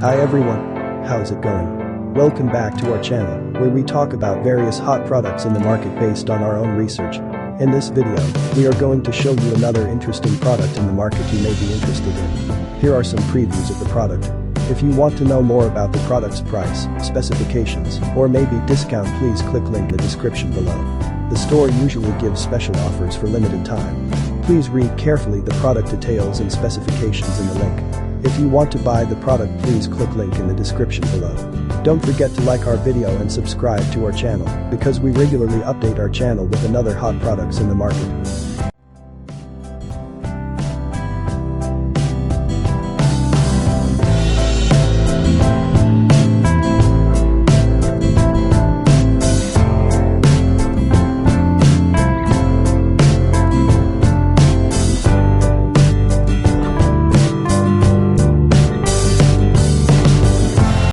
Hi everyone, how's it going? Welcome back to our channel, where we talk about various hot products in the market based on our own research. In this video, we are going to show you another interesting product in the market you may be interested in. Here are some previews of the product. If you want to know more about the product's price, specifications, or maybe discount, please click link in the description below. The store usually gives special offers for limited time. Please read carefully the product details and specifications in the link. If you want to buy the product, please click link in the description below. Don't forget to like our video and subscribe to our channel, because we regularly update our channel with another hot products in the market.